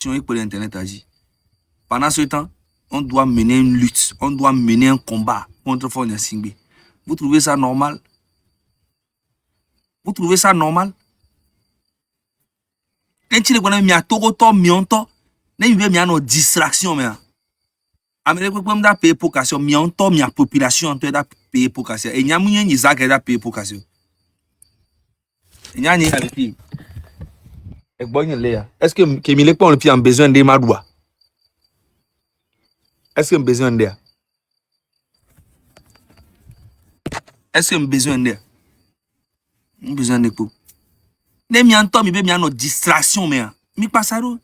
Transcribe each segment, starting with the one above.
pour l'Internet agit. Pendant ce temps, on doit mener une lutte, on doit mener un combat contre Fogna Singbe. Vous trouvez ça normal? Vous trouvez ça normal? Quand tu connais mi a togoto mionto, ne mi a no distraction mais. Amérique comme da payer pour casser mionto mi a population en da payer pour casser. Et nya munye ni zaka da payer pour casser. Et nya ni avec lui. Et bon là. Est-ce que Kémile pas on a besoin de madoua? Est-ce qu'on a besoin d'air? Est-ce qu'on a besoin d'air? On a besoin de quoi? Ne mi anto mi be mi ano distraction mais mi pasaro.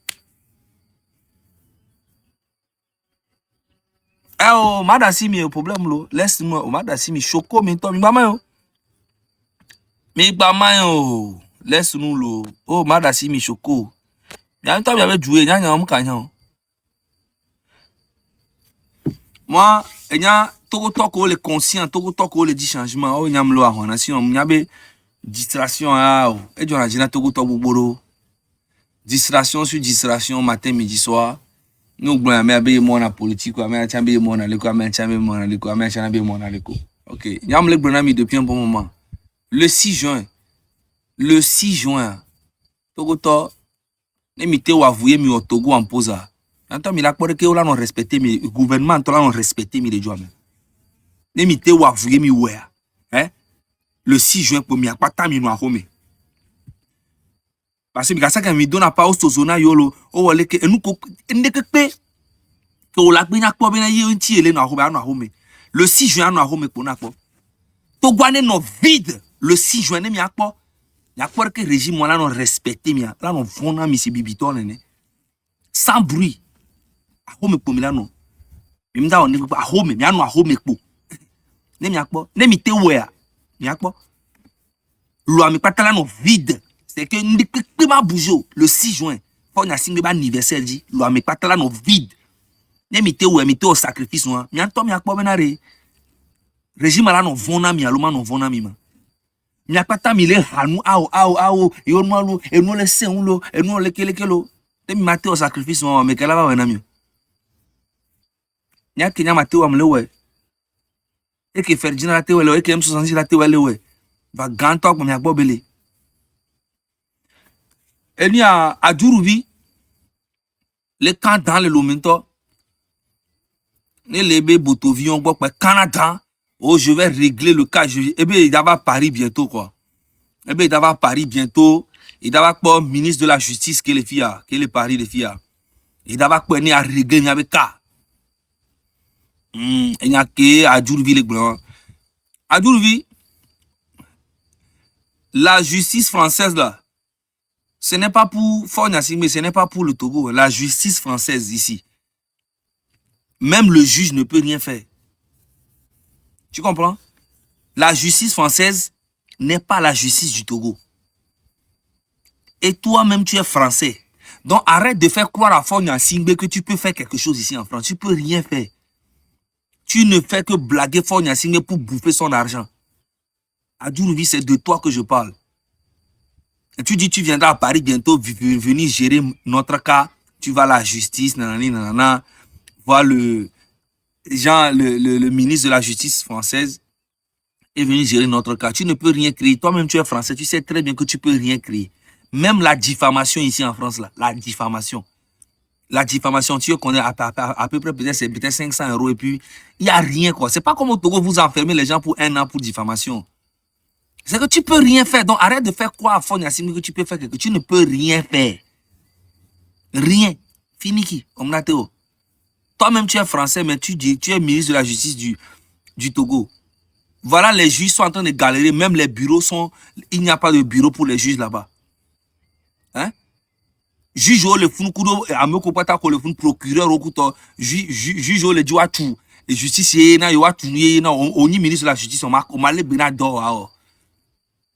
Eh oh, madasi mi problème lo. Laisse-moi o madasi mi choco mi to mi ba yo. Mi ba yo. Laisse-nous lo. Oh madasi mi choco. Mi anto mi ave jouer nya nya mo kanyan. Moi, il y a tout le le conscient, tout le dit changement. Oh, il y a m'lo a hona si on y a be distraction ah. Et j'en ai dit tout boboro. Distraction sur distraction matin midi soir. Nous bon mais be mo na politique quoi, mais chambe mo na leko, mais chambe mo na leko, mais chambe mo na leko. OK. Il y a m'le bonami depuis un bon moment. Le 6 juin. Tout ne mi te wa vouer mi au Togo en posa. Anto mi la kpore ke ola non respecter mi gouvernement to la non respecter mi les joie même. Ne mi te wa vouye mi wea. Hein? Le 6 juin pour mi akpata mi no ahome. Parce que mi kasa kan mi dona pa ostozona yolo o wole ke enu ko ndeke pe ke ola gbe na kpo be na ye nti ele no ahome. Le 6 juin no ahome ko na kpo. To gwane no vide le 6 juin ne mi akpo. Ya kpore ke régime la non respecter mi la non vona mi si bibito ne. Sans bruit. Ahome po milano. Mimda on ne pas ahome, mi anu ahome po. Ne mi akpo, ne mi te wea. Mi akpo. Lo mi patala no vide. C'est que ndike ma boujo le 6 juin. Fogna Singbe ba anniversaire dit, lo mi patala no vide. Ne mi te wea, mi te au sacrifice no. Mi anto mi akpo benare. Régime la no vona mi aloma no vona mi ma. Mi akpata mi le hanu ao, yo no lo, e no le se lo, e no le kelekelo. Ne mi mate au sacrifice no, me kala ba wena mi. Nya Kenya mate wa mlewe. Et que Ferdinand la tewe le, et que M66 la tewe le. Va ganto ko mi akbo bele. Et ni a Djuroubi le camp dans le Lominto. Ne lebe Botovion bo Canada. Oh, je vais régler le cas. Eh bien, il va à Paris bientôt, quoi. Eh bien, il va à Paris bientôt. Il va pas ministre de la justice que les filles, que les paris les filles. Il va pas à régler il y avait cas. Il y a que à Djuroubi les blancs. À Djuroubi, la justice française là, ce n'est pas pour Fogna Singbe, ce n'est pas pour le Togo. La justice française ici, même le juge ne peut rien faire. Tu comprends? La justice française n'est pas la justice du Togo. Et toi-même, tu es français. Donc, arrête de faire croire à Fogna Singbe que tu peux faire quelque chose ici en France. Tu peux rien faire. Tu ne fais que blaguer Fogna Singbe pour bouffer son argent. À Djuroubi, c'est de toi que je parle. Et tu dis tu viendras à Paris bientôt venir gérer notre cas. Tu vas à la justice, nanani, nanana. Voir le ministre de la justice française est venu gérer notre cas. Tu ne peux rien créer. Toi-même, tu es français. Tu sais très bien que tu peux rien créer. Même la diffamation ici en France, là, la diffamation. La diffamation, tu connais à peu près peut-être 500 € et puis il n'y a rien, quoi. C'est pas comme au Togo, vous enfermez les gens pour 1 an pour diffamation. C'est que tu peux rien faire. Donc arrête de faire croire à Fogna Singbe que tu peux faire quelque chose. Tu ne peux rien faire. Rien. Fini qui? Toi-même, tu es français, mais tu es ministre de la justice du Togo. Voilà, les juges sont en train de galérer. Même les bureaux sont... Il n'y a pas de bureau pour les juges là-bas. Hein? Juge le founukudo, ameko pata ko le fun procureur okuto, juge le diwa tout. Et justice na yo atu ni na oni ministre de la justice on m'a le bena do a.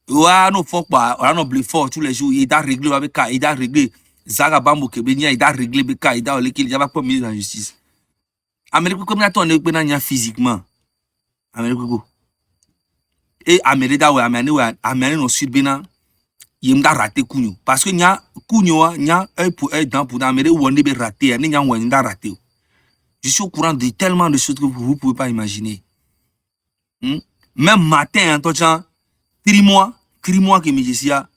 Wa no fok ba, on no blé fort tous les jours, il a réglé avec ka, il a réglé Zaga Bambo Kebenia, il a réglé beka, il a le qu'il y a pas ministre de la justice. Amérique comme na ton ne peut na physiquement. Amérique go. Et Amérique da ouais, Amérique no sud bena. il m'a raté Kounyo. Parce que nya Kounyo, nya un pour un dent pour d'amérique où on est raté, nya on est raté. Je suis au courant de tellement de choses que vous ne pouvez pas imaginer. Même matin, en tout cas, 3 mois que je suis là,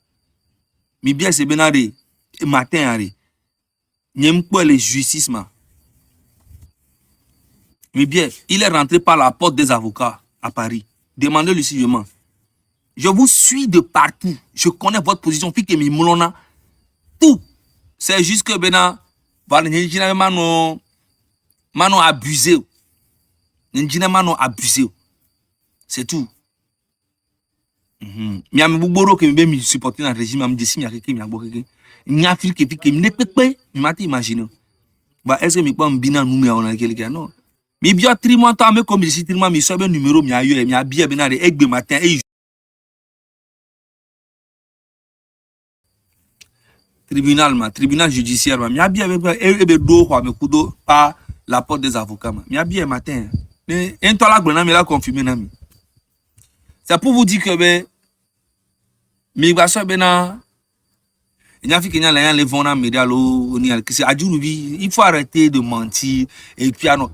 mais bien c'est bien matin, n'aime pas les justices, mais bien, il est rentré par la porte des avocats à Paris. Demandez-lui si je mens. Je vous suis de partout. Je connais votre position. Puis que tout. C'est juste que maintenant, mano abusé. Mano abusé. C'est tout. Mais je suis que je supporter le régime. Je me suis dit que je imaginer. Est-ce que je peux me dire que non? Mais bien, 3 mois, comme je suis 3 mois, je suis un numéro, je suis un billet, je matin. Tribunal judiciaire, je suis bien, par la porte des avocats. Je suis bien matin. Et toi, là, je confirmé. C'est pour vous dire que migration, il faut arrêter de mentir et puis on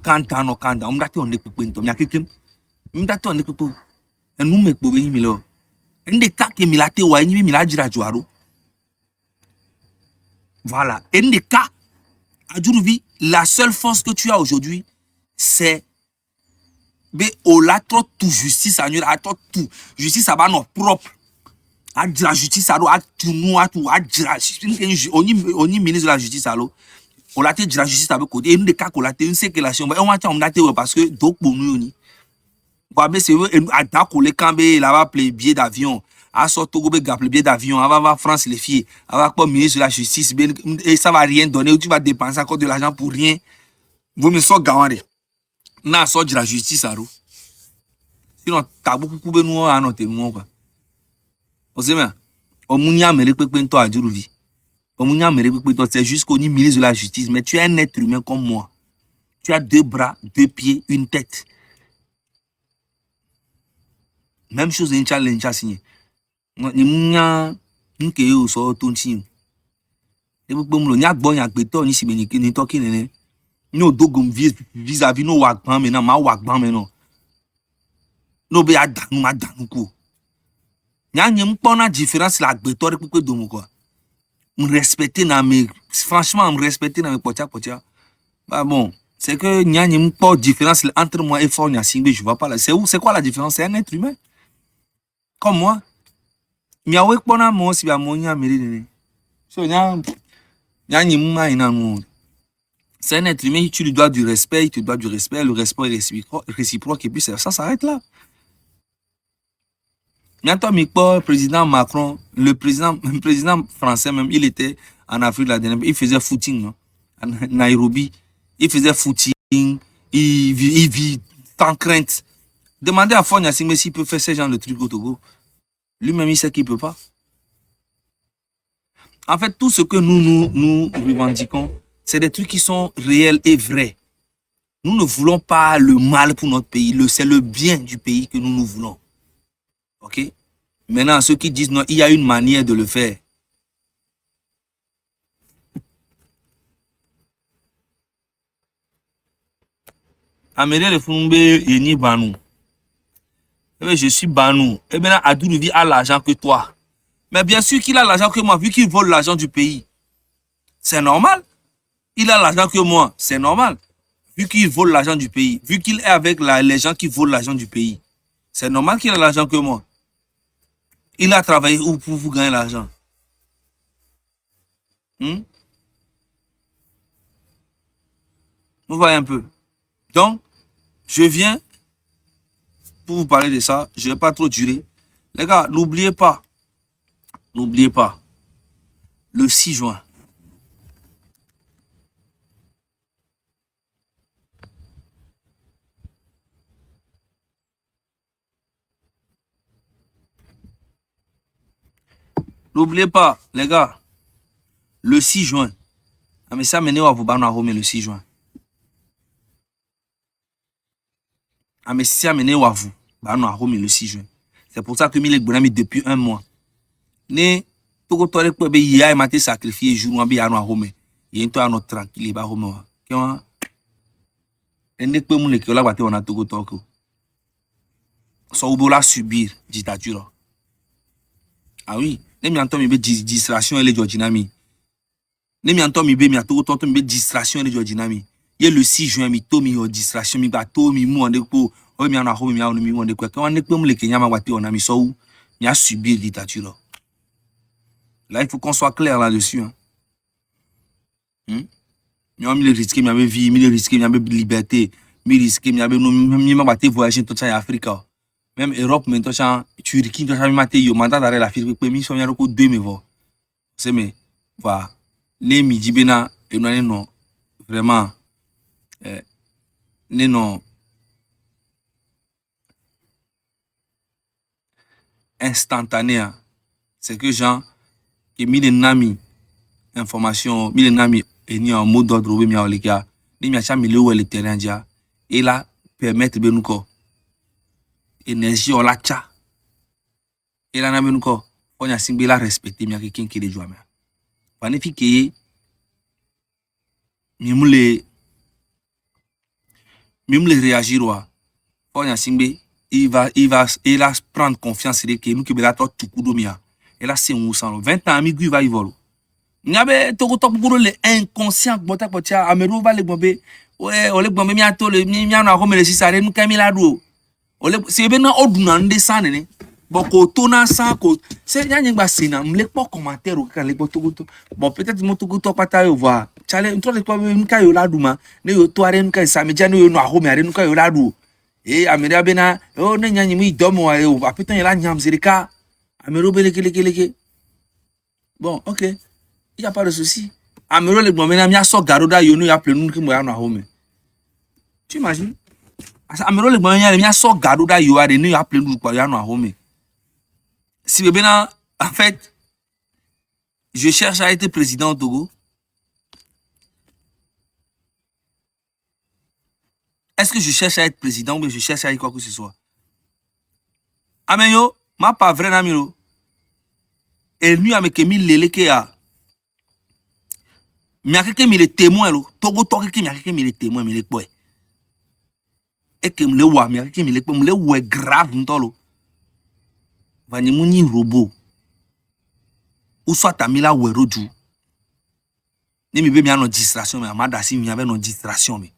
voilà. La seule force que tu as aujourd'hui, c'est trop tout justice à tout justice à nos propres. La justice à on y ministre de la justice à l'eau. On l'a dit la justice avec côté. Et nous des cas qu'on l'a dit, c'est que la on a parce que donc pour nous c'est à d'accord les cambés là-bas play billet d'avion. À sortir au billet d'avion, avant France les filles, avant pas ministre de la justice et ça va rien donner, tu vas dépenser encore de l'argent pour rien. Vous me sortez gagnez. Na sortir la justice à l'eau. Sinon t'as beaucoup de nous à noter moi quoi. C'est juste qu'on est ministre de la justice, mais tu es un être humain comme moi. Tu as 2 bras, 2 pieds, une tête. Même chose in challenge signé. Ni munya nke yo so tonchi. E bu gbomulo ni agbo yan agbeto ni sibe ni talking nene. Ni odogum vis-à-vis no wagban me na ma wagban me no. No be adanu ma danu ko. Nya nyem pona différence la agbeto re pepe domo quoi. Me respecter na me franchement me respecter na me potia. Bah bon, c'est que nya nyem pas différence entre moi et Fornia Singbe, je vois pas là. C'est quoi la différence? C'est un être humain. Comme moi. Miawe pona mo si ba mo nya mere. So nya nyem ma ina no. C'est un être humain, tu lui dois du respect, il te doit du respect, le respect est réciproque et puis ça s'arrête là. Maintenant, le président Macron, le président français même, il était en Afrique la dernière, il faisait footing, non? À Nairobi, il faisait footing, il vit sans crainte. Demandez à Fonia Singbe s'il peut faire ce genre de trucs au Togo. Lui-même, il sait qu'il ne peut pas. En fait, tout ce que nous revendiquons, c'est des trucs qui sont réels et vrais. Nous ne voulons pas le mal pour notre pays, c'est le bien du pays que nous voulons. Ok? Maintenant, ceux qui disent non, il y a une manière de le faire. Amélie le Fumbe et ni Banou. Je suis Banou. Et maintenant, Adoulouvi a l'argent que toi. Mais bien sûr qu'il a l'argent que moi, vu qu'il vole l'argent du pays. C'est normal. Il a l'argent que moi. C'est normal. Vu qu'il vole l'argent du pays. Vu qu'il est avec les gens qui volent l'argent du pays. C'est normal qu'il a l'argent que moi. Il a travaillé pour vous gagner l'argent. Vous voyez un peu. Donc, je viens pour vous parler de ça. Je ne vais pas trop durer. Les gars, n'oubliez pas. N'oubliez pas. Le 6 juin. N'oubliez pas, les gars, le 6 juin. Mais ça mène à vous banner le 6 juin. Mais ça mène à vous banner le 6 juin. C'est pour ça que je l'ai depuis un mois. Togo tore ko be ya mate sacrifier jour bi ya no home. Yen to ano tranquille ba home wa. Ke wa. Ende pe mu le ke la bate on a Togo toko. So ubola subir dictature. Ah oui, ne mi anto mi be distraction et le Georginami. Ne mi anto mi be mi Togo tonto mi be distraction et le Georginami. Ye le 6 juin mi to mi yo distraction mi ba to mi mu ande ko o mi ana home mi anu mi mu ande ko. Ke wa ne pe mu le ke nyama wate on a mi so mi a subir dictature. Là, il faut qu'on soit clair là-dessus. Hein. Mi le risque, mi avait vie, mi le risque, mi avait liberté, mi risque, mi avait mi m'a battu voyager tout ça en Afrique. Même Europe, maintenant, ça, Turquie, tout ça, mi m'a été yo mandat d'arrêt la Afrique, mi sont bien encore 2 mais bon. C'est mais voilà. Les midi bena et non vraiment non instantané. C'est que gens qui mis des nami information, mis des nami et ni en mode d'ordre ou bien les gars, ni mia chami le le terrain dia et là permettre ben ko énergie on la cha et là na ben ko on a singbe la respecter mia quelqu'un qui les joie mais magnifique mi moule réagir wa on a singbe il va prendre confiance et que nous que bela to tukudo mia et là c'est un 20 ans mi va y volo. Nyabe Togo top guru le inconscient bota potia ameru va le bombe ouais ole bombe mi ato le mi na ko mele sisare nu kamila do ole se be na oduna nde sanene boko to na san ko se nyanye gba sina mle po commentaire o kan le Togo to bon peut-être mo Togo to pata yo voir chale ntro le ko mi ka yo laduma ne yo to are nu ka samija ne yo no aho mi are nu ka yo ladu ameru be na o ne nyanye mi domo wa yo apetan ya la nyam zirika ameru be leke bon OK. Il n'y a pas de souci. Amero le gbomena mi aso garoda yo no ya plenu ki mo ya no home. Tu imagines? Amero le gbomena mi aso garoda yo are no ya plenu ko ya no home. Si bébé na en fait je cherche à être président au Togo. Est-ce que je cherche à être président ou bien je cherche à être quoi que ce soit? Amenyo, ma pas vrai namiro. Et lui avec mi lele ke ya miakeke mi le témoin lo Togo toke miakeke mi le témoin mi le boy et que me le wa miakeke mi le me le wa grave ntolo vani muni robot ou soit amila weroju ne mi be mi ano distraction me amada si mi ave no distraction me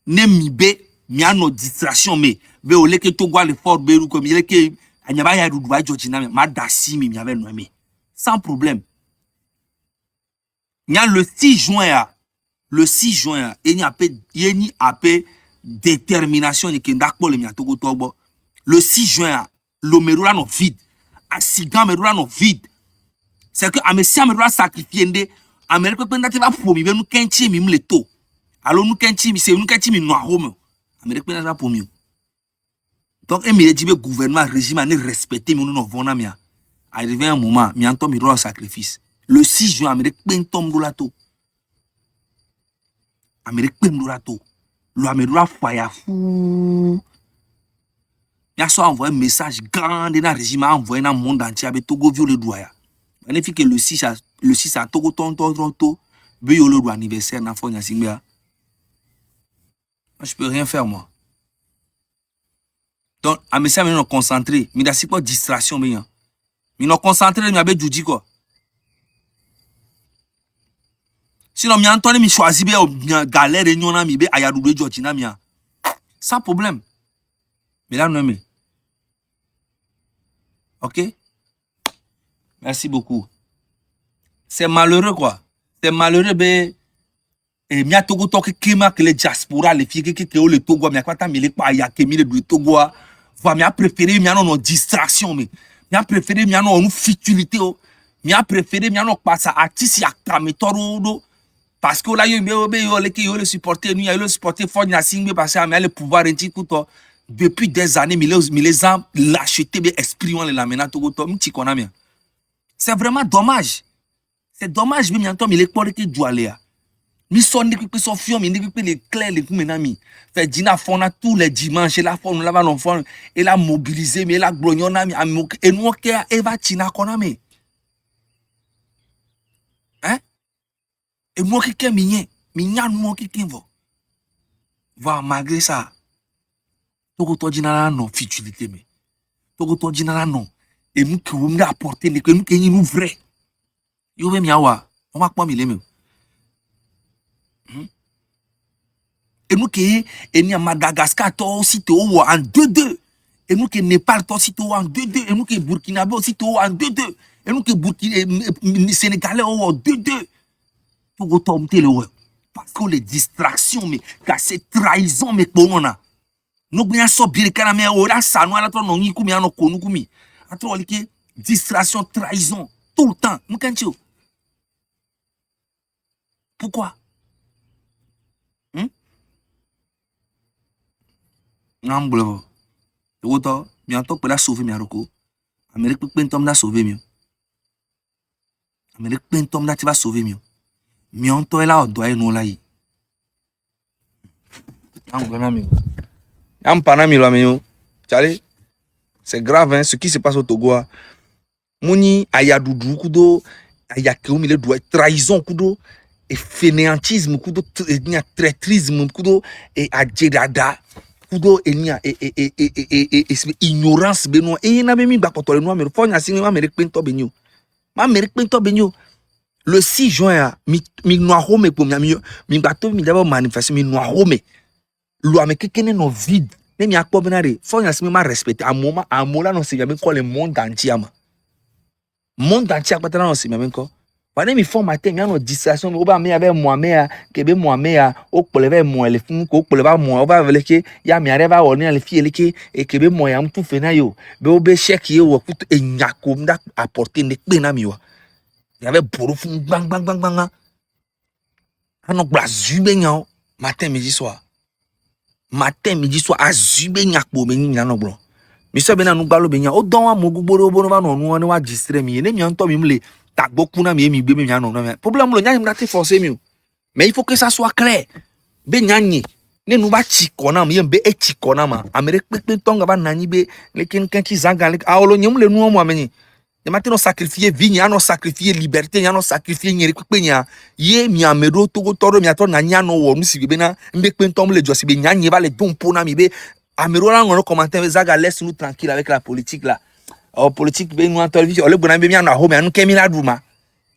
ne mi be mi ano distraction me be ole ke Togo le fort beru ko mi le ke anyaba ya rudu ba Georgina me amada si mi ave no me sans problème. Il y a le 6 juin, il y a détermination de le 6 juin, le Merula no vide, à Sigan Merula no vide. C'est que Amesia Merula sacrifié ndé, Amérique peut pas pour mi nous kenchi mi le to. Alors nous kenchi mi c'est nous kenchi mi no home. Amérique peut pas pour mi. Donc et mi dit le gouvernement régime ne respecter mi no vona mia. Arrivé un moment, mi anto mi roi sacrifice. Le 6 juin, Amérique pentom doulato. Amérique pem doulato. Le Amérique faya fou. Il a soit envoyé un message grand dans le régime, envoyé dans le monde entier avec Togo violé doya. Magnifique le 6 à Togo tonto, bio le anniversaire na fonya singbea. Je peux rien faire moi. Donc, à mes amis, nous concentrés. Mais c'est quoi distraction, mais nous concentrés, nous avons dit quoi. Sinon, mi Antoine mi choisi bien galère et nyona mi be ayadoube Georgina mia. Sans problème. Mais là, non, mais. OK? Merci beaucoup. C'est malheureux, quoi. C'est malheureux, ben. Et mi a Togo toke kema que les diaspora, les filles qui ont le Togo, mi a quoi ta mi le pa ya kemi le Togo. Va mi a préféré mi a non distraction, mais. Mi a préféré mi a non futilité, mi a préféré mi a non pas ça artiste ya kametoro. Parce que là, il y a le supporter, nous, il y a le supporter fort, il y a parce qu'il y a le pouvoir depuis des années, mais les ans l'acheter, mais exprimant les lamena, c'est vraiment dommage. C'est dommage, mais maintenant, il est quoi qui doit aller. Mi son équipe son fion, mi équipe les clairs, les coups, mes fait dîner fond tous les dimanches, et la fond, là, l'enfant, et la mobiliser, mais la glognon, et nous, qui est Eva Tina Konami. Et moi qui mignon moi qui va. Va malgré ça. Toko to dinara non futilité mais. Toko to dinara non. Et nous qui vous apporter les que nous qui nous vrai. Yo même yawa. On va pas mille. Et nous qui est à Madagascar toi aussi to en 2-2. Et nous qui Népal toi aussi to en 2-2. Et nous qui Burkina Faso aussi to en 2-2. Et nous qui Burkina Sénégalais en 2-2. Toko to mtele ouais. Parce que les distractions mais car c'est trahison mais comment on a. Nous bien so bien kana mais ora ça nous ala to no ngi kumi ano konu kumi. Atro like distraction trahison tout le temps. Nous kancho. Pourquoi? Ngambolo. Woto bientôt pour la sauver mi aroko. Amérique pentom da sauver mi. Amérique pentom da ti va sauver mi. Mi on to ela odo ai no la yi. Ngambolo mi. Ampanami lo amenyo. Chale. C'est grave hein ce qui se passe au Togo. Moni ayadudu kudo ayakeumi le doit trahison kudo et fainéantisme kudo traîtrisme kudo et adjedada kudo enia et ignorance beno et na memi bakotole no amero fonya singa Amérique pento benyo. Ma Amérique pento benyo. Le 6 juin mi no home pour mi bato mi d'abord manifester mi no home. Lo amekekene no vide. Ne mi akpo benare fonya singa ma respecter amola no se jamais quoi le monde entier ma. Monde entier pas non c'est même quoi. Pendant mi formaté mi ano distraction o ba mi avec moi mais kebe moi mais o poleve moi le fun ko poleva moi o ba vele ke ya mi areva oni le fie le ke e kebe moi am tu fena yo be o be check ye wo kutu enyako nda apporter ne pe na mi wa. Il y avait boro fun bang bang bang bang. Ano blazu nyan matin midi soir. Matin midi soir azube nyako be nyan no bro. Monsieur Bena nous parle bien. O don wa mogugboro bono va no nu wa distre mi. Ne mi anto mi mle tagboku na mi be mi anu na. Problème lo nya mi na te forcer mi. Mais il faut que ça soit clair. Be nyanye. Ne nu ba chikona mi be e chikona ma. Amerique pe tonga ba nani be le ken ki zanga le awolo nyum le nu mo ameni. Ne matino sacrifier vie nya no sacrifier liberté nya no sacrifier nyeri pe nya. Ye mi amedo to toro mi ato na nya no wo mi si be na mbe pe tom le josi be nyanye ba le dompo na mi be Améro on commentaire Zaga laisse-nous tranquille avec la politique là. Oh politique ben nous en télévision le bonam be mi na ho me anu kemi la duma.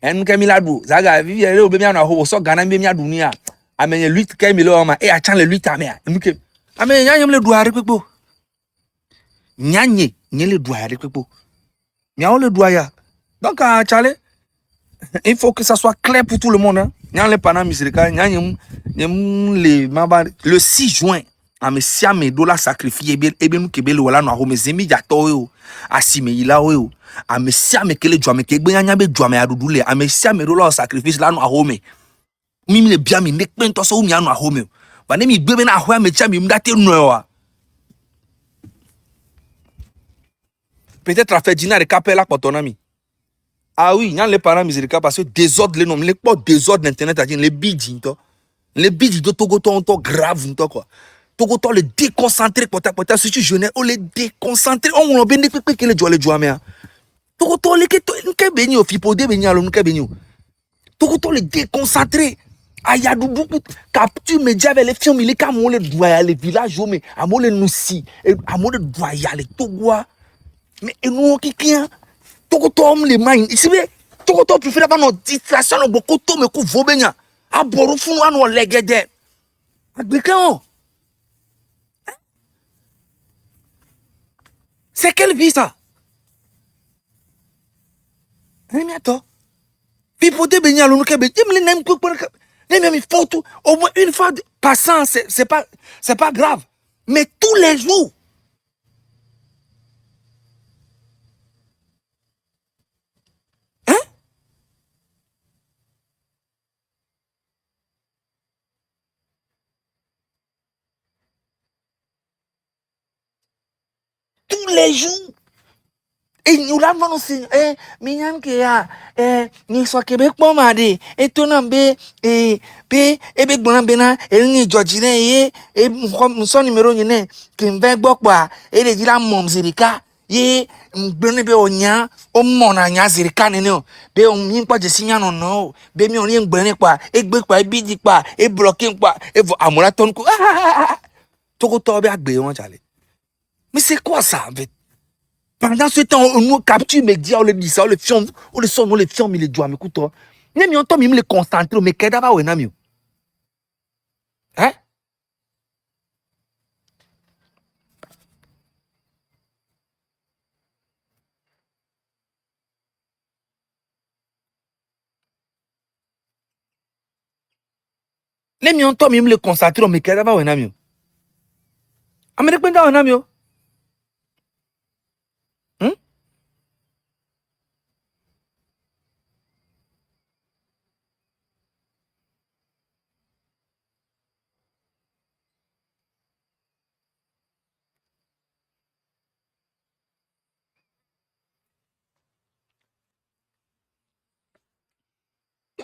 Anu kemi la du Zaga vivi le be mi na ho so Ghana be mi adu ni a. Amenye lutte kemi le ma e a chan le lutte amea. Nuke. Amenye nyanyem le douare pepo. Nyanye le douare pepo. Nya le douaya. Donc à Charlie il faut que ça soit clair pour tout le monde hein. Nya le pana misirika nyanyem le maba le 6 juin ame siame dola sacrifier ebe mu kebele wala no ahome zemi jato yo asime ila yo ame siame kele djwame kegbe nyanya be djwame adudule ame siame dola sacrifice la no ahome mimi le bia mi nek pento so mi anu ahome ba ne mi gbebe na ahwa me chia mi mdate no wa peut-être a fait dîner de capella potonami. Ah oui, nyan le parents miséricorde parce que désordre les noms les pas désordre internet a dit les bidji to les bidji de Togo to grave to quoi. Togo to le déconcentrer peut-être si tu jeune on le déconcentrer on ben de que le joie mais Togo to le que beni au fipodé beni alo que beni Togo to le déconcentrer aya beaucoup capture média avec les films il est comme on le doit les villages mais à mon le noussi à mon le doit y aller Togo mais nous qui Togo to on les mains ici mais Togo to préfère pas nos distraction beaucoup to me ko vobenya aboru fun wa no legede agbekan. C'est quelle vie ça? Attends. Puis pour te baigner à l'eau, il faut tout. Au moins une fois passant, c'est pas grave. Mais tous les jours. Hein? Tous les jours. Et nous l'avons minyan ke ya ni so Québec bon made et to na be be gbon be na e ni George ne e so numéro ni ne ke nve gbo pa e le dira mom zirika ye mgbene be onya o mona nya zirika nene o be on yin pa jesi nya no no be mi on yin gbene pa egbe pa ebidi pa e blocking pa e amura ton ko toko to be agbe won chale. Mais c'est quoi ça en fait? Pendant ce temps on nous capture me dit on le dit ça on le film on le son on le film il le doit me écoute toi ne mi on to mi me le concentrer mais keda ba we na mi hein ne mi on to mi me le concentrer mais keda ba we na mi amere kwenda we na mi hmm?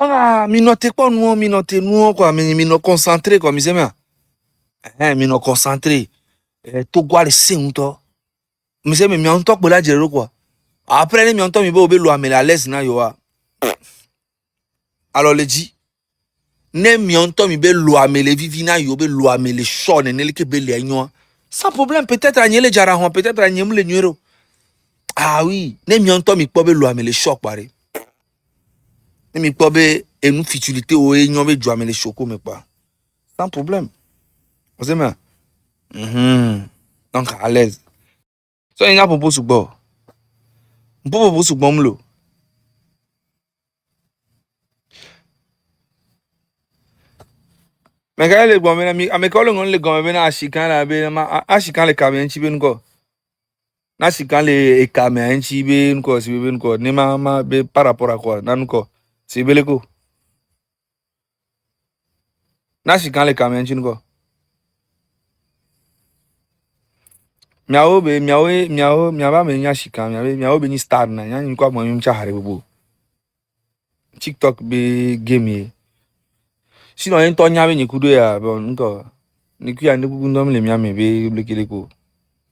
Ah, mi note pas nous, mi note nous quoi, mi no concentré quoi, mi c'est bien. Mi no concentré. To gwa le sen to. Mi c'est mi on to pe la jero quoi. Après mi on to mi bo be lo amela à l'aise na yo wa. Alors le dit, ne mi on to mi be lo amele vivi na yo be lo amele show ne le ke be le anyo. Sans problème, peut-être à nyele jara hon, peut-être à nyem le nuero. Ah oui, ne mi on to mi po be lo amele show pare. Ne mi po be enu futilité o e nyon be jo amele choko me pa. Sans problème. Vous aimez? Donc à l'aise. So il y a pour sugbo. Pour sugbo mlo. Mais quand les gombe na mi amekolo ngon le gombe na ashikan la be ma ashikan le kamen chi be nko. Na ashikan le kamen chi be nko si be nko ni ma be par rapport à quoi na nko. Si be le ko. Na ashikan le kamen chi nko. Miawo me nya shikan miawo be ni star na nya nko mo mi cha hare bubu. TikTok be game ye. Sinon en to nya be ni kudo ya bon nko. Ni ku ya ni bubu ndom le miame be blekele ko.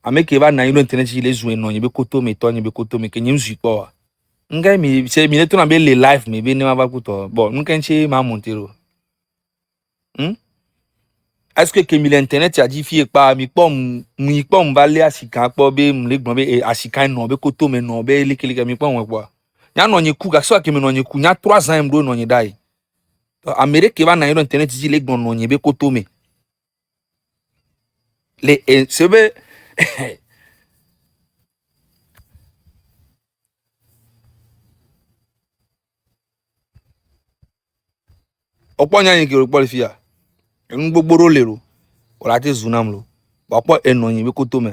Ameke ba na ilo internet ile zuen no nyebe koto me to nyebe koto me ke nyim zui po. Ngai mi se mi neto na be le live me be ne ma ba kuto. Bon, nkan che ma montero. Est-ce que mi internet a dit fi pa mi pom ba le asika po be mle gbon be asika no be koto me no be le kele mi pom po. Nya no nye ku ga so ke mi no nye ku nya 3 ans mdo no nye dai. Amerique ba na ilo internet ji le gbon no nye be koto me. Le sebe opo nya nye ke ro po le fi ya. En gbogbo ro lero. Ola te zunam lo. Ba po enonye be koto me.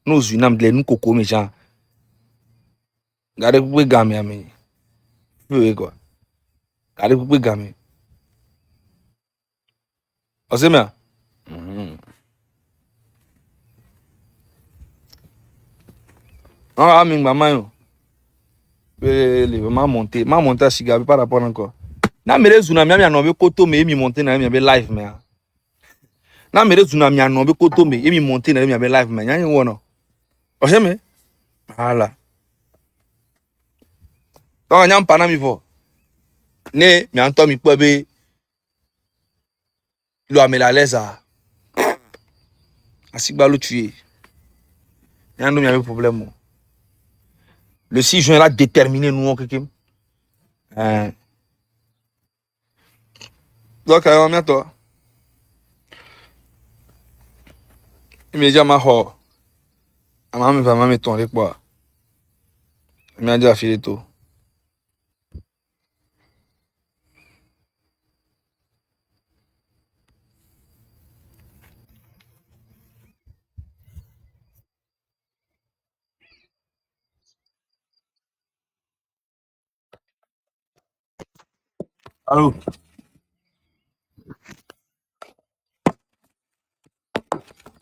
No zunam de nu koko me jan. Gade pe game ami. Pe ko. Gade pe game. O se me. Ah mi mama yo. Le ma monter siga par rapport encore. Na mere zunam mi no be koto me mi monter na mi be live me. Na mere zunam mi no be koto me mi monter na mi be live me. Nya wo no. O se me. Hala. To nya mpa na mi fo. Ne mi anto mi po be lo amela leza. Asigba lo tuer. Nya no mi a problème. Le 6 juin là déterminé nous on quelqu'un. Donc on met toi. Immédiatement ho. Ama mi va me ton quoi. Mi a déjà filé tout. Allô.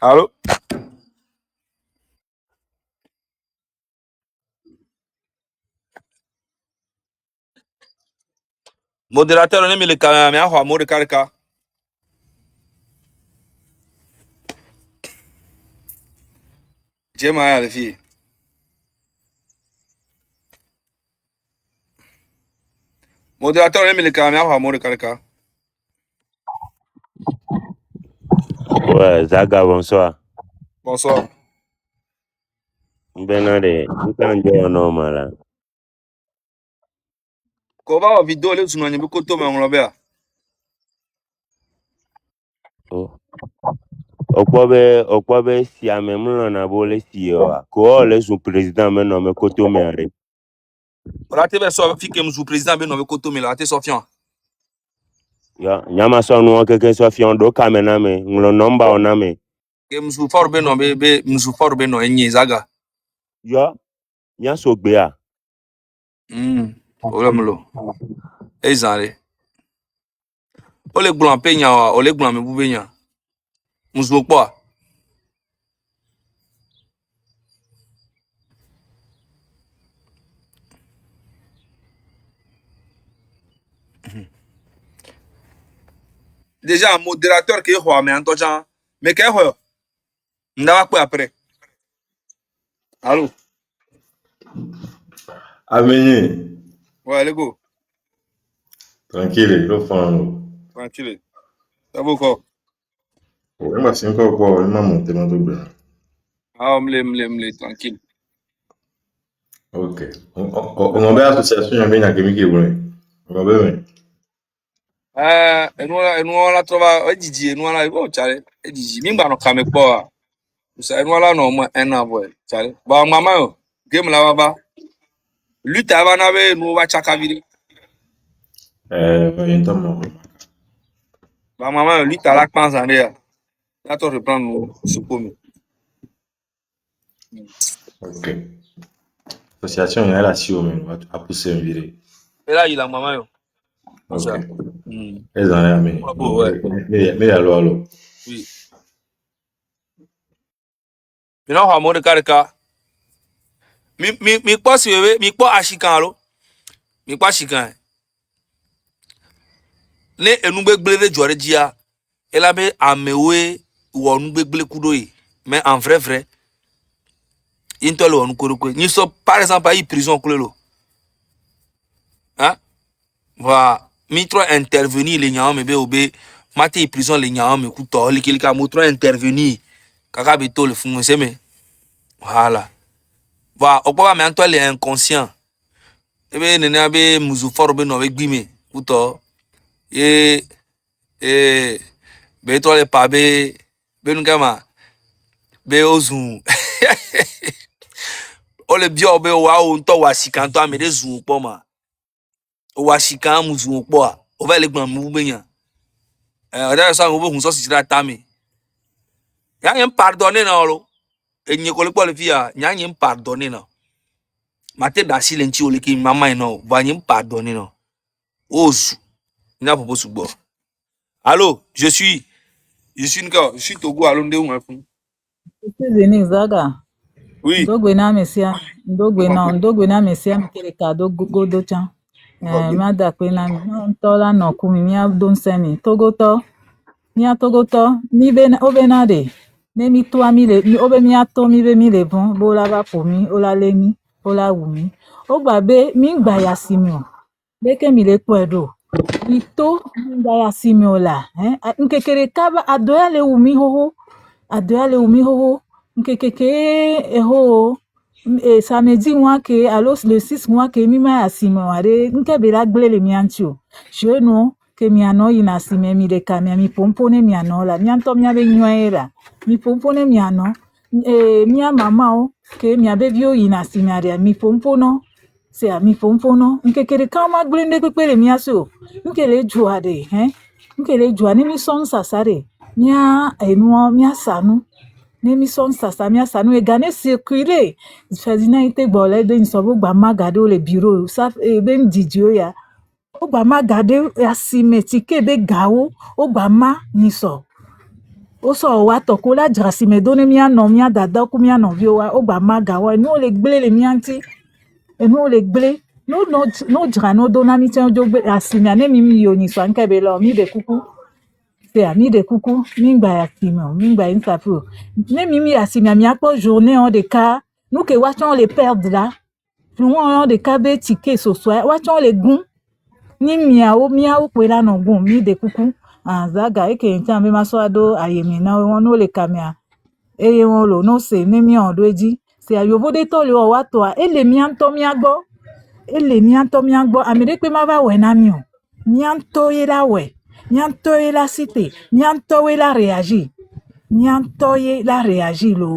Allô. Modérateur, on est mis le caméra, mais à mot de carca. J'ai mal à la fille. Modérateur, on les caméras, on les Ouais, Zaga, bonsoir. Bonsoir. Benade, you can't go normal. Comment va vidéo les journaux ne koto mais on l'a bien. Okwabe si amemlo na bole si wa. Ko le son président me nomme Koto Mere. La TV so fi que mon président be no koto mais la té Sofian. Ya, nyama so no keke Sofian do kamena me, nglo nomba ona me. Que mon fort be no be mon fort be no enyi Zaga. Ya, nya so gbe a. Olèmlo. Ezare. Ole gbon pe nya wa, ole gbon me bu be nya. Mon po. Déjà un modérateur qui est roi mais en temps mais qu'est roi. Ndava quoi après. Allô. Amenye. Ouais, les go. Tranquille, lo fano. Tranquille. Ça va quoi? O ma sin ko ko ma monter ma dobe. Ah, mle tranquille. OK. On va association ya benya kemi ke bure. On va bien. Enu la trova ejiji enu la go chale. Ejiji mi gba no kame po a. Usa enu la no mo ena boy chale. Ba mama yo. Game la baba. Lutte ava na be nu ba chaka viri. Entamo. Ba mama yo lutte la kpanza ande ya. Ya to reprendre nous supomi. OK. Association ya la si o men a pousser virer. Et là il a mama yo. OK. Mm. Les en amis. Mais alors. Oui. Mi no ha mo de kareka. Mi po si wewe, mi po ashikan lo. Mi po ashikan. Ne enu gbegbele jore dia. Ela be amewe wo nu gbegbele kudo yi. Mais en vrai. Intolo onu koroko. Ni so par exemple à prison kulelo. Hein? Va mi trop intervenir les nyam me be obe mate prison les nyam me ku to li kilika mo trop intervenir. Kaka be to le fun se me. Voilà. Va okwa me anto le inconscient. Ebe nene abe muzu for be no be gbime ku to. Be to le pa be nu kama be ozun. Ole bio be wa o nto wa sikan to amede zun po ma. O wa sikan mu zun po a. O va le gbon mu be yan. Oda so ngo hun so si ra ta mi. Ya yen pardonner na lo. Enye ko le po le fia, nya yen pardonner na. Mate da silenti o le ki mama ina o, va yen pardonner na. Ozu. Ina popo sugbo. Allô, je suis Togo à Londres ou un fou. Zini Zaga. Oui. Ndogwe na mesia mkereka do godo chan. Mada kwe na ntola no kumi mia don semi. Togoto. Mi be obenade. Ne mi to amile mi obe mi ato mi be mi le bon. Bola ba po mi, ola le mi, ola wumi. Ogba be mi ngba ya simio. Beke mi le kwedo. Ito ngba ya simio la. Nkekere kaba adoya le wumi hoho. Nkekeke eho samedi moi que alors le 6 mois que mi ma asime ware nke bela gble le miancho je no que mi ano ina asime mi de kamia mi pompone mi ano la mi anto mi abe nyoera mi pompone mi ano mi mama o que mi abe bio ina asime are mi pompono se a mi pompono nkekere kama gble nde pepere mi aso nkele juade nkele juani mi son sasare mia enwo mia sanu Nemison sasamia sanu egane circuler fazina ite gbole de nsobo gba magade o le bureau sa be ndidio ya o gba magade asimetike be gawo o gba ma niso o so wa to ko la drasime doni mia no mia dada ku mia no bi o wa o gba magawo enu o le gble le mianti enu o le gble no dra no dona mi ten jo gbe asimia ne mi yo niso anke be lo mi de kuku c'est ami de coucou mingba yakimo mingba insapu ne mimi asimia mi apo journée en de cas nous que watchons les perdre là nous on de cas be ticket ce soir watchons les gun ni miawo kpela no gun mi de kuku zaga eke ntambe maswado ayemi na won no le kamia eye won lo no se ni mi odo eji se ayobo de to le o wa to a ele mi anto mi agbo amire pe ma va we na mi o mi anto ye la we mi anto ye la cité mi anto ye la réagir mi anto ye la réagir lo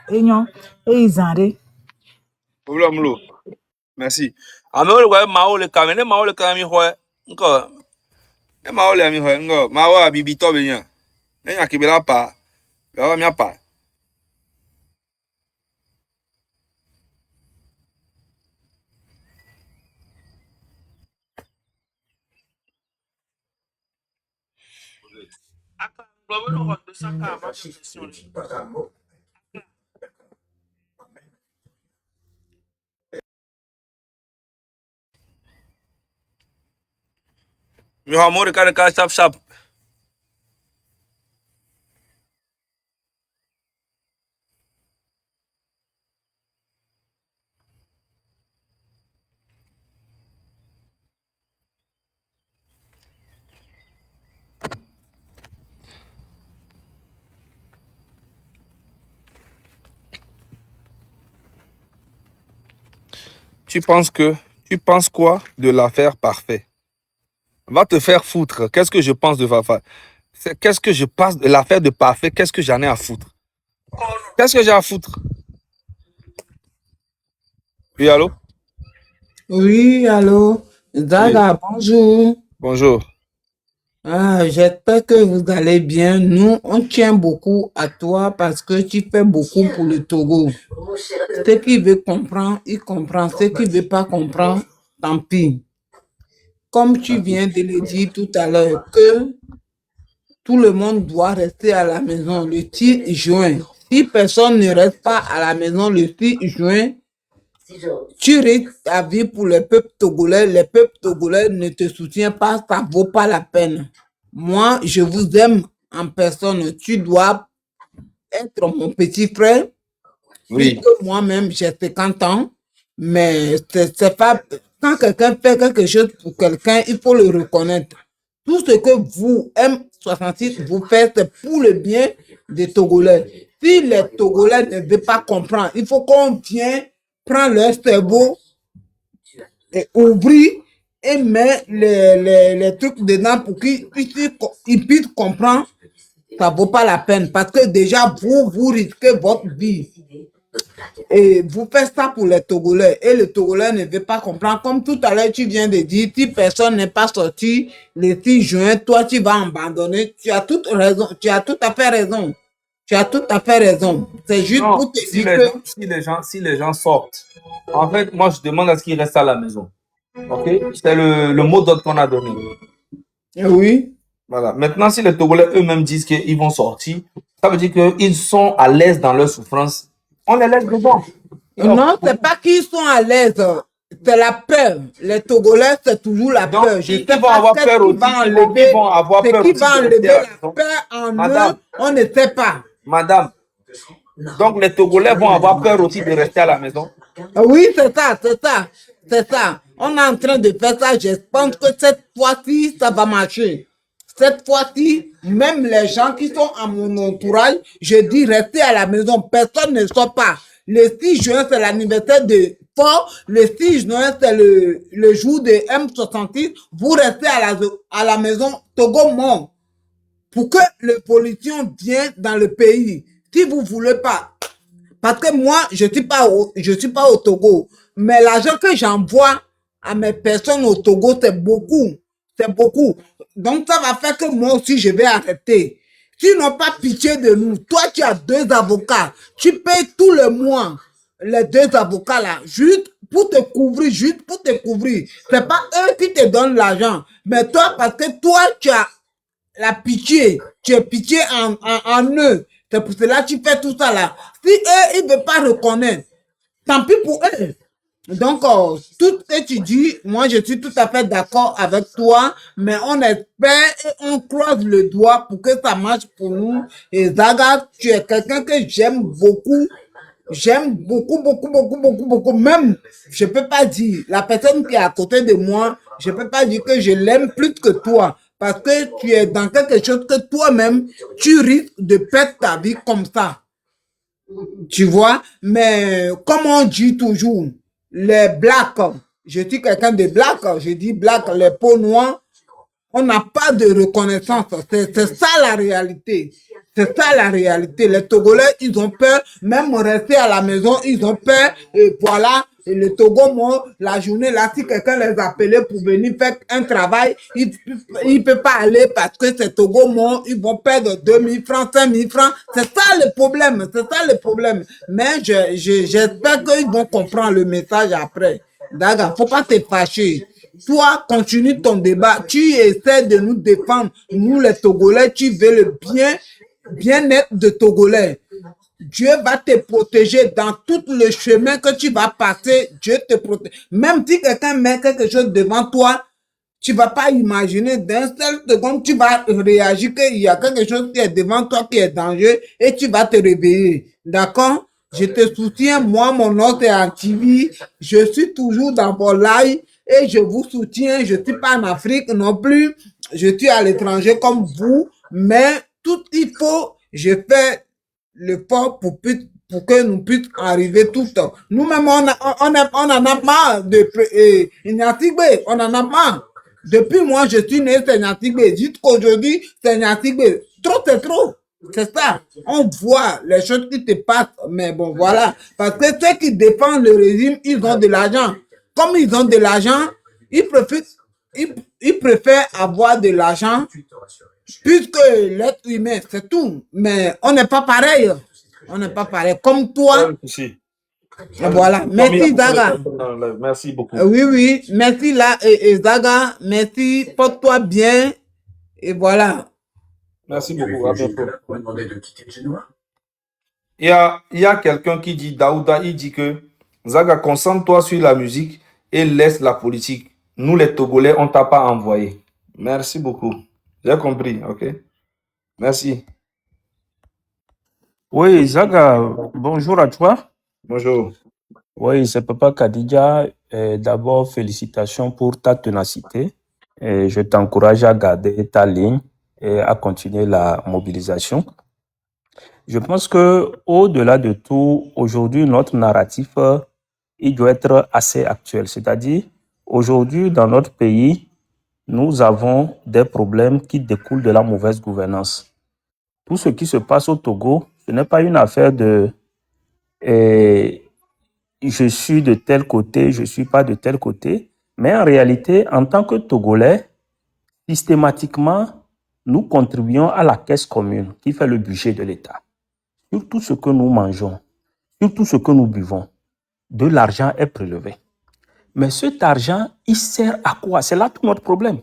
eyan e izande Problème lo. Merci. Ame ole kwa mao le kame ne mao le kame ho nko. Ne mao le mi ho ngo mao abibi to be yan. Ne nya kibela pa. Ba mi apa. Mi ho amore cara sharp sharp. Tu penses quoi de l'affaire Parfait? Va te faire foutre. Qu'est-ce que je pense de Fafa? Qu'est-ce que je pense de l'affaire de Parfait? Qu'est-ce que j'en ai à foutre? Qu'est-ce que j'ai à foutre? Oui, allô? Oui, allô. Zaga, bonjour. Bonjour. J'espère que vous allez bien. Nous, on tient beaucoup à toi parce que tu fais beaucoup pour le Togo. Ceux qui veulent comprendre, ils comprennent. Ceux qui ne veulent pas comprendre, tant pis. Comme tu viens de le dire tout à l'heure, que tout le monde doit rester à la maison le 6 juin. Si personne ne reste pas à la maison le 6 juin, tu risques ta vie pour le peuple togolais. Le peuple togolais ne te soutient pas, ça vaut pas la peine. Moi, je vous aime en personne. Tu dois être mon petit frère. Oui. Puisque moi-même, j'ai 50 ans. Mais c'est pas... Quand quelqu'un fait quelque chose pour quelqu'un, il faut le reconnaître. Tout ce que vous, M66, vous faites, c'est pour le bien des Togolais. Si les Togolais ne veulent pas comprendre, il faut qu'on vienne prendre leur cerveau et ouvrir et mettre les trucs dedans pour qu'ils puissent comprendre. Ça vaut pas la peine parce que déjà, vous risquez votre vie. Et vous faites ça pour les Togolais et les Togolais ne veulent pas comprendre. Comme tout à l'heure, tu viens de dire, si personne n'est pas sorti le 6 juin, toi, tu vas abandonner. Tu as toute raison. Tu as tout à fait raison. Tu as tout à fait raison. C'est juste Non, pour te dire que... si les gens sortent, en fait, moi, je demande à ce qu'ils restent à la maison. OK? C'est le mot d'ordre qu'on a donné. Oui. Voilà. Maintenant, si les Togolais eux-mêmes disent qu'ils vont sortir, ça veut dire qu'ils sont à l'aise dans leur souffrance. On les laisse dedans. Non, c'est pas qu'ils sont à l'aise. C'est la peur. Les Togolais, c'est toujours la peur. Je sais vont avoir peur aussi. Ils vont avoir peur. Ce qui va enlever la peur en Madame, eux, on ne sait pas. Madame, donc les Togolais vont avoir peur aussi de rester à la maison. Oui, c'est ça, c'est ça, c'est ça. On est en train de faire ça. Je pense que cette fois-ci, ça va marcher. Cette fois-ci, même les gens qui sont à mon entourage, je dis restez à la maison. Personne ne sort pas. Le 6 juin, c'est l'anniversaire de Fort. Le 6 juin, c'est le jour de M66. Vous restez à la maison. Togo mort. Pour que les politiciens viennent dans le pays. Si vous voulez pas. Parce que moi, je suis pas au Togo. Mais l'argent que j'envoie à mes personnes au Togo, c'est beaucoup. C'est beaucoup. Donc, ça va faire que moi aussi, je vais arrêter. S'ils n'ont pas pitié de nous, toi, tu as 2 avocats. Tu payes tout le mois les 2 avocats là, juste pour te couvrir, C'est pas eux qui te donnent l'argent. Mais toi, parce que toi, tu as la pitié. Tu as pitié en eux. C'est pour cela que tu fais tout ça là. Si eux, ils ne veulent pas reconnaître, tant pis pour eux. Donc, tout ce que tu dis, moi, je suis tout à fait d'accord avec toi, mais on espère et on croise le doigt pour que ça marche pour nous. Et Zaga, tu es quelqu'un que j'aime beaucoup. J'aime beaucoup, beaucoup, beaucoup, beaucoup, beaucoup. Même, je peux pas dire, la personne qui est à côté de moi, Je peux pas dire que je l'aime plus que toi. Parce que tu es dans quelque chose que toi-même, tu risques de perdre ta vie comme ça. Tu vois, mais comme on dit toujours, les blacks, je suis quelqu'un de black, je dis black, les peaux noires, on n'a pas de reconnaissance. C'est ça la réalité. C'est ça la réalité. Les Togolais, ils ont peur, même rester à la maison, ils ont peur. Et voilà, et le Togo, moi, la journée là, si quelqu'un les appelait pour venir faire un travail, il ne peut pas aller parce que c'est Togo, moi, ils vont perdre 2000 francs, 5000 francs. C'est ça le problème. C'est ça le problème. Mais j'espère qu'ils vont comprendre le message après. D'accord, faut pas te fâcher. Toi, continue ton débat. Tu essaies de nous défendre. Nous, les Togolais, tu veux le bien-être de Togolais. Dieu va te protéger dans tout le chemin que tu vas passer. Dieu te protège. Même si quelqu'un met quelque chose devant toi, tu vas pas imaginer d'un seul seconde, tu vas réagir qu'il y a quelque chose qui est devant toi qui est dangereux et tu vas te réveiller. D'accord? Je te soutiens. Moi, mon nom c'est Antivi. Je suis toujours dans vos lives et je vous soutiens. Je suis pas en Afrique non plus. Je suis à l'étranger comme vous. Mais tout il faut, je fais l'effort pour que nous puissions arriver tout le temps. Nous-mêmes, on en a marre de Ignatigbe, on en a marre. Depuis moi, je suis né, c'est Ignatigbe. Jusqu'aujourd'hui, c'est Ignatigbe. Trop, c'est trop. C'est ça. On voit les choses qui te passent, mais bon, voilà. Parce que ceux qui défendent le régime, ils ont de l'argent. Comme ils ont de l'argent, ils préfèrent avoir de l'argent puisque l'être humain, c'est tout. Mais on n'est pas pareil. On n'est pas pareil. Comme toi. Voilà. Merci, Zaga. Merci beaucoup. Oui. Merci, là, et Zaga. Merci. Porte-toi bien. Et voilà. Merci beaucoup. À bientôt. Il y a quelqu'un qui dit, Daouda, il dit que Zaga, concentre-toi sur la musique et laisse la politique. Nous, les Togolais, on t'a pas envoyé. Merci beaucoup. J'ai compris, ok? Merci. Oui, Zaga, bonjour à toi. Bonjour. Oui, c'est Papa Kadidja. D'abord, félicitations pour ta ténacité. Et je t'encourage à garder ta ligne et à continuer la mobilisation. Je pense que au-delà de tout, aujourd'hui, notre narratif, il doit être assez actuel. C'est-à-dire, aujourd'hui, dans notre pays, nous avons des problèmes qui découlent de la mauvaise gouvernance. Tout ce qui se passe au Togo, ce n'est pas une affaire de je suis de tel côté, je ne suis pas de tel côté. Mais en réalité, en tant que Togolais, systématiquement, nous contribuons à la caisse commune qui fait le budget de l'État. Sur tout ce que nous mangeons, sur tout ce que nous buvons, de l'argent est prélevé. Mais cet argent, il sert à quoi? C'est là tout notre problème.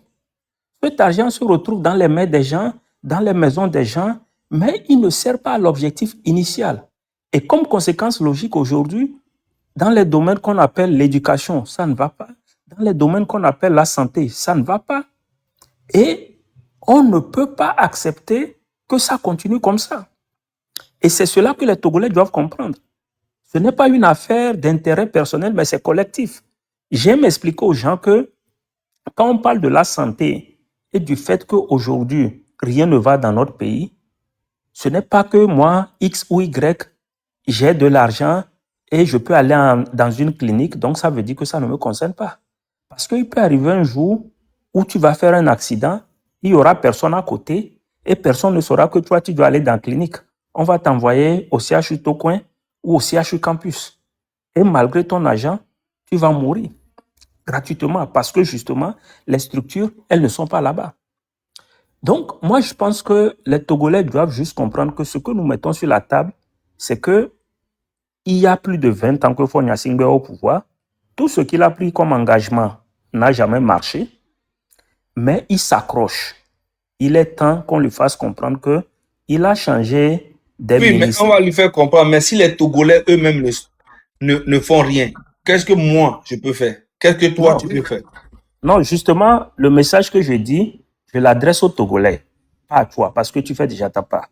Cet argent se retrouve dans les mains des gens, dans les maisons des gens, mais il ne sert pas à l'objectif initial. Et comme conséquence logique aujourd'hui, dans les domaines qu'on appelle l'éducation, ça ne va pas. Dans les domaines qu'on appelle la santé, ça ne va pas. Et on ne peut pas accepter que ça continue comme ça. Et c'est cela que les Togolais doivent comprendre. Ce n'est pas une affaire d'intérêt personnel, mais c'est collectif. J'aime expliquer aux gens que quand on parle de la santé et du fait qu'aujourd'hui, rien ne va dans notre pays, ce n'est pas que moi, X ou Y, j'ai de l'argent et je peux aller dans une clinique, donc ça veut dire que ça ne me concerne pas. Parce qu'il peut arriver un jour où tu vas faire un accident, il n'y aura personne à côté et personne ne saura que toi, tu dois aller dans la clinique. On va t'envoyer au CHU Tocoin ou au CHU Campus. Et malgré ton argent, tu vas mourir gratuitement parce que justement, les structures, elles ne sont pas là-bas. Donc, moi, je pense que les Togolais doivent juste comprendre que ce que nous mettons sur la table, c'est que il y a plus de 20 ans que Faure Gnassingbé est au pouvoir. Tout ce qu'il a pris comme engagement n'a jamais marché, mais il s'accroche. Il est temps qu'on lui fasse comprendre qu'il a changé des ministres. Mais on va lui faire comprendre. Mais si les Togolais eux-mêmes ne font rien, qu'est-ce que moi je peux faire? Qu'est-ce que toi tu peux faire? Non, justement, le message que je dis, je l'adresse aux Togolais, pas à toi, parce que tu fais déjà ta part.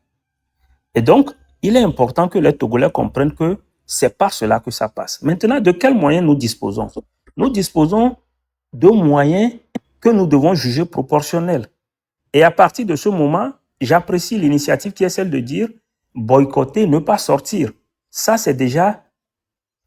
Et donc, il est important que les Togolais comprennent que c'est par cela que ça passe. Maintenant, de quels moyens nous disposons? Nous disposons de moyens que nous devons juger proportionnels. Et à partir de ce moment, j'apprécie l'initiative qui est celle de dire boycotter, ne pas sortir. Ça, c'est déjà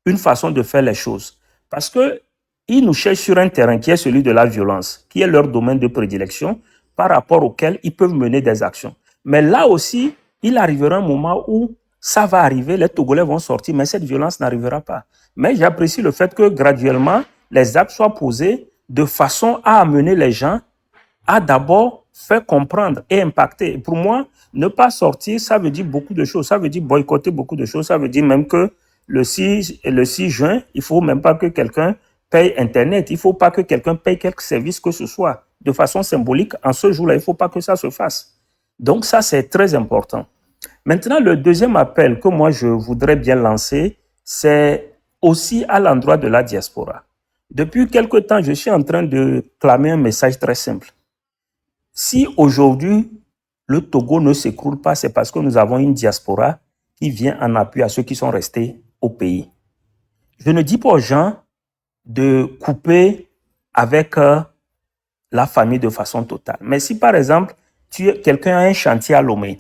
une façon de faire les choses. Parce qu'ils nous cherchent sur un terrain qui est celui de la violence, qui est leur domaine de prédilection, par rapport auquel ils peuvent mener des actions. Mais là aussi, il arrivera un moment où ça va arriver, les Togolais vont sortir, mais cette violence n'arrivera pas. Mais j'apprécie le fait que graduellement, les actes soient posés de façon à amener les gens à d'abord faire comprendre et impacter. Pour moi, ne pas sortir, ça veut dire beaucoup de choses. Ça veut dire boycotter beaucoup de choses. Ça veut dire même que le 6 juin, il ne faut même pas que quelqu'un paye Internet. Il ne faut pas que quelqu'un paye quelque service que ce soit. De façon symbolique, en ce jour-là, il ne faut pas que ça se fasse. Donc ça, c'est très important. Maintenant, le deuxième appel que moi, je voudrais bien lancer, c'est aussi à l'endroit de la diaspora. Depuis quelque temps, je suis en train de clamer un message très simple. Si aujourd'hui, le Togo ne s'écroule pas, c'est parce que nous avons une diaspora qui vient en appui à ceux qui sont restés au pays. Je ne dis pas aux gens de couper avec la famille de façon totale. Mais si par exemple, quelqu'un a un chantier à Lomé,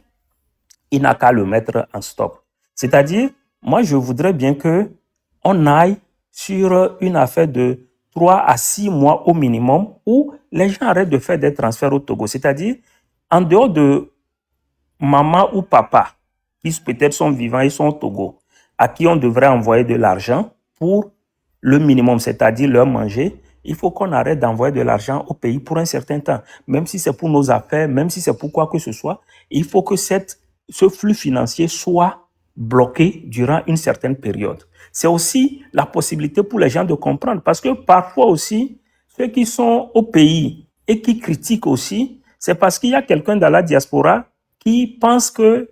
il n'a qu'à le mettre en stop. C'est-à-dire, moi, je voudrais bien qu'on aille sur une affaire de 3 à 6 mois au minimum où les gens arrêtent de faire des transferts au Togo. C'est-à-dire, en dehors de maman ou papa, qui peut-être sont vivants et sont au Togo, à qui on devrait envoyer de l'argent pour le minimum, c'est-à-dire leur manger, il faut qu'on arrête d'envoyer de l'argent au pays pour un certain temps. Même si c'est pour nos affaires, même si c'est pour quoi que ce soit, il faut que ce flux financier soit bloqué durant une certaine période. C'est aussi la possibilité pour les gens de comprendre, parce que parfois aussi, ceux qui sont au pays et qui critiquent aussi, c'est parce qu'il y a quelqu'un dans la diaspora qui pense que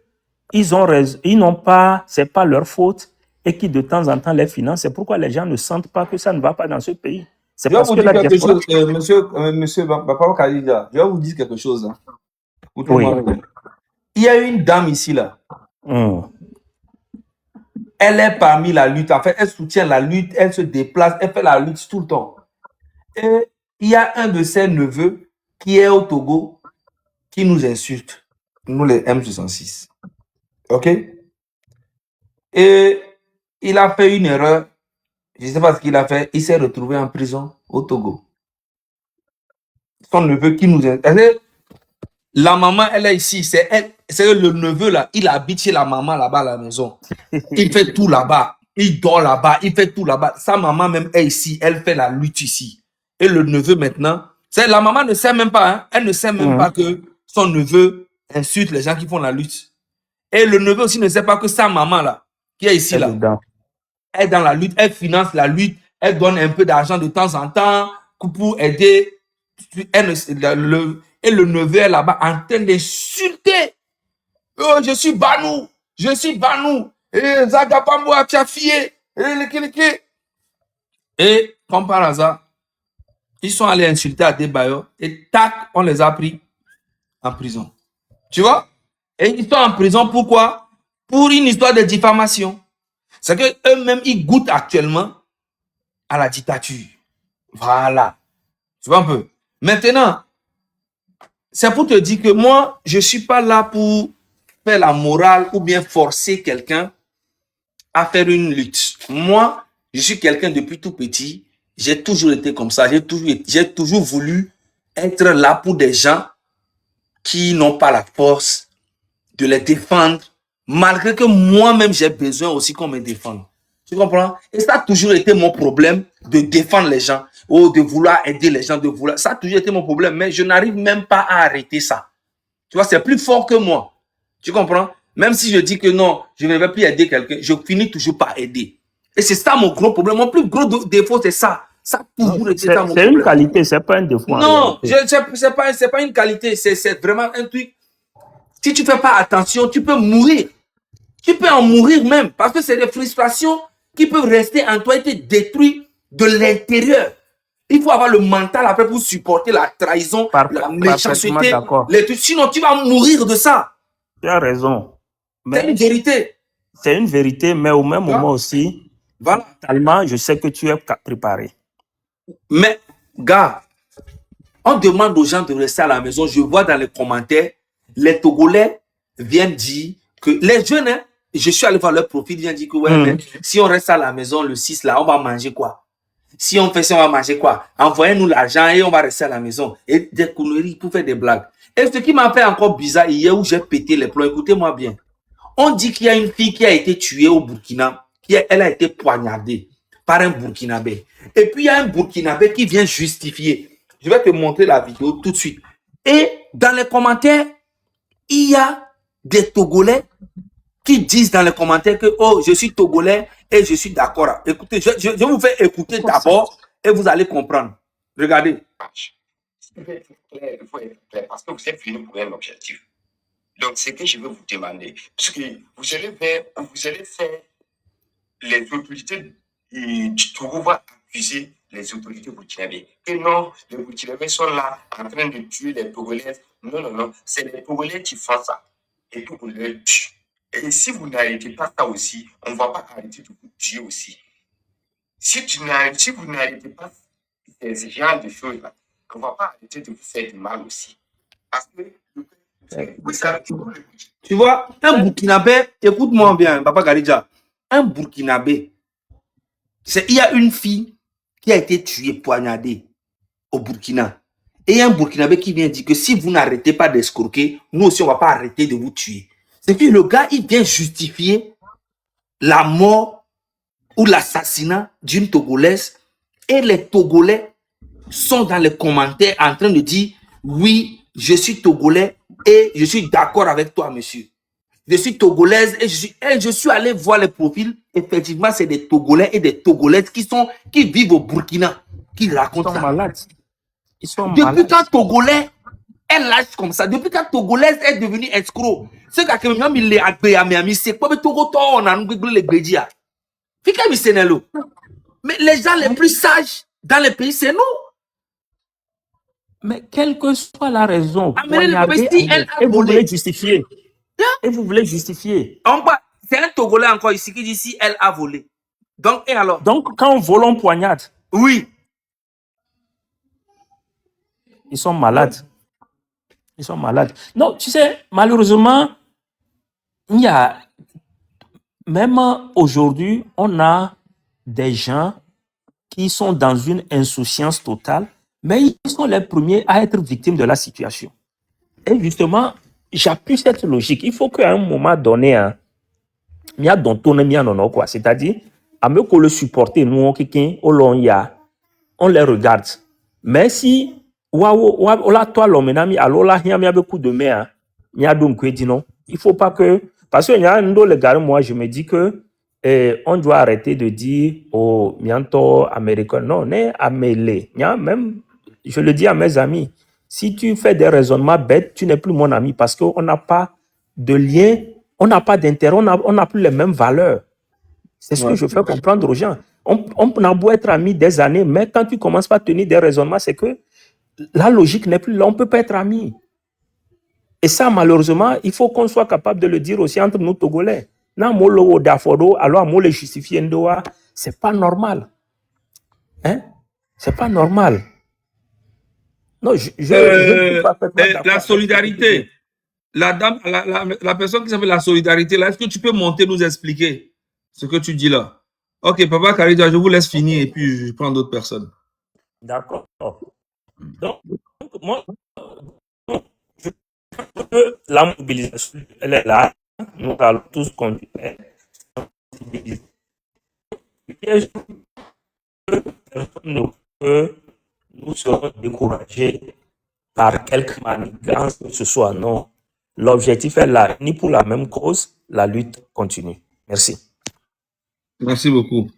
ils n'ont pas, c'est pas leur faute, et qui de temps en temps les finance. C'est pourquoi les gens ne sentent pas que ça ne va pas dans ce pays. C'est Je vais parce vous que dire la quelque diaspora... chose, monsieur Bapao Kalida. Je vais vous dire quelque chose. Hein. Oui. Il y a une dame ici, là. Elle est parmi la lutte. En fait, elle soutient la lutte, elle se déplace, elle fait la lutte tout le temps. Et il y a un de ses neveux qui est au Togo qui nous insulte. Nous, les M66. OK? Et il a fait une erreur. Je ne sais pas ce qu'il a fait. Il s'est retrouvé en prison au Togo. Son neveu qui nous insulte. La maman, elle est ici. C'est le neveu là. Il habite chez la maman là-bas à la maison. Il fait tout là-bas. Il dort là-bas. Il fait tout là-bas. Sa maman même est ici. Elle fait la lutte ici. Et le neveu maintenant, la maman ne sait même pas. Hein, elle ne sait même pas que son neveu insulte les gens qui font la lutte. Et le neveu aussi ne sait pas que sa maman là, qui est ici là, elle est dans la lutte. Elle finance la lutte. Elle donne un peu d'argent de temps en temps pour aider. Et le neveu est là-bas en train d'insulter. Oh, je suis Banou. Je suis Banou. Et Zagapambo a fié. Et comme par hasard, ils sont allés insulter à Adebayo et tac, on les a pris en prison. Tu vois? Et ils sont en prison pourquoi? Pour une histoire de diffamation. C'est qu'eux-mêmes, ils goûtent actuellement à la dictature. Voilà. Tu vois un peu? Maintenant, c'est pour te dire que moi, je ne suis pas là pour faire la morale ou bien forcer quelqu'un à faire une lutte. Moi, je suis quelqu'un depuis tout petit. J'ai toujours été comme ça. J'ai toujours voulu être là pour des gens qui n'ont pas la force de les défendre, malgré que moi-même, j'ai besoin aussi qu'on me défende. Tu comprends? Et ça a toujours été mon problème de défendre les gens, ou de vouloir aider les gens, Ça a toujours été mon problème, mais je n'arrive même pas à arrêter ça. Tu vois, c'est plus fort que moi. Tu comprends? Même si je dis que non, je ne vais plus aider quelqu'un, je finis toujours par aider. Et c'est ça mon gros problème. Mon plus gros défaut, c'est ça. Ça a toujours été ça mon problème. C'est une qualité, c'est pas un défaut. Non, c'est pas une qualité, c'est vraiment un truc. Si tu ne fais pas attention, tu peux mourir. Tu peux en mourir même, parce que c'est des frustrations qui peuvent rester en toi et te détruire de l'intérieur. Il faut avoir le mental après pour supporter la trahison, la méchanceté, les trucs. Sinon, tu vas mourir de ça. Tu as raison. C'est une vérité. C'est une vérité, mais au même moment aussi, voilà. Tellement, je sais que tu es préparé. Mais Gars, on demande aux gens de rester à la maison. Je vois dans les commentaires, les Togolais viennent dire que les jeunes, hein, je suis allé voir leur profil, ils viennent dire que ouais, mais si on reste à la maison le 6 là, on va manger quoi? Si on fait ça, on va manger quoi? Envoyez-nous l'argent et on va rester à la maison. Et des conneries pour faire des blagues. Et ce qui m'a fait encore bizarre hier où j'ai pété les plombs, écoutez-moi bien. On dit qu'il y a une fille qui a été tuée au Burkina, elle a été poignardée par un Burkinabé. Et puis il y a un Burkinabé qui vient justifier. Je vais te montrer la vidéo tout de suite. Et dans les commentaires, il y a des Togolais qui disent dans les commentaires que oh, je suis Togolais et je suis d'accord. Écoutez, je vous fais écouter d'abord et vous allez comprendre. Regardez. Il faut être clair parce que vous êtes venu pour un objectif. Donc, c'est que je veux vous demander, parce que vous allez faire les autorités du Togo vont accuser les autorités burkinabées. Que non, les Burkinabés sont là en train de tuer les Togolais. Non, c'est les Togolais qui font ça. Et puis on les tue. Et si vous n'arrêtez pas ça aussi, on ne va pas arrêter de vous tuer aussi. Si vous n'arrêtez pas ces genres de choses-là, on ne va pas arrêter de vous faire du mal aussi. Parce que tu vois, un Burkinabé, écoute-moi bien, Papa Garidja, un Burkinabé, il y a une fille qui a été tuée, poignardée au Burkina. Et il y a un Burkinabé qui vient dire que si vous n'arrêtez pas d'escroquer, nous aussi, on ne va pas arrêter de vous tuer. C'est que le gars, il vient justifier la mort ou l'assassinat d'une Togolaise et les Togolais sont dans les commentaires en train de dire oui, je suis Togolais et je suis d'accord avec toi, monsieur. Je suis Togolaise et je suis allé voir les profils. Effectivement, c'est des Togolais et des Togolaises qui vivent au Burkina, qui racontent ça. Malades. Ils sont Depuis malades. quand Togolais est lâche comme ça, depuis quand Togolaise est devenue escroc, c'est quand même il est agréé à Miami, c'est quoi, mais Togo, on a nous les bédia. Mais les gens les plus sages dans les pays, c'est nous. Mais quelle que soit la raison, Amélie, et vous voulez justifier. Et vous voulez justifier. C'est un Togolais encore ici qui dit si elle a volé. Donc, et alors? Donc, quand on vole, on poignarde. Oui. Ils sont malades. Ils sont malades. Non, tu sais, malheureusement, il y a, même aujourd'hui, on a des gens qui sont dans une insouciance totale, mais ils sont les premiers à être victimes de la situation. Et justement, j'appuie cette logique. Il faut qu'à un moment donné, c'est-à-dire, à me que le supporter, nous, on les regarde. Mais si, toi, l'homme, alors là, il y a beaucoup de mer, il ne faut pas que, parce que moi, je me dis que on doit arrêter de dire aux américains, non, on est amélé. Même, je le dis à mes amis, si tu fais des raisonnements bêtes, tu n'es plus mon ami parce qu'on n'a pas de lien, on n'a pas d'intérêt, on n'a plus les mêmes valeurs. C'est ce que je fais comprendre aux gens. On a beau être amis des années, mais quand tu commences pas à tenir des raisonnements, c'est que la logique n'est plus là, on ne peut pas être amis. Et ça, malheureusement, il faut qu'on soit capable de le dire aussi entre nous Togolais. Alors, moi, le justifier, c'est pas normal. Hein? C'est pas normal. Non, la solidarité. La dame, la personne qui s'appelle la solidarité, là, est-ce que tu peux monter nous expliquer ce que tu dis là? Ok, Papa Karija, je vous laisse finir et puis je prends d'autres personnes. D'accord. Donc, moi, la mobilisation, elle est là. Nous allons tous contribuer. Nous serons découragés par quelque manigance que ce soit. Non. L'objectif est là, ni pour la même cause, la lutte continue. Merci. Merci beaucoup.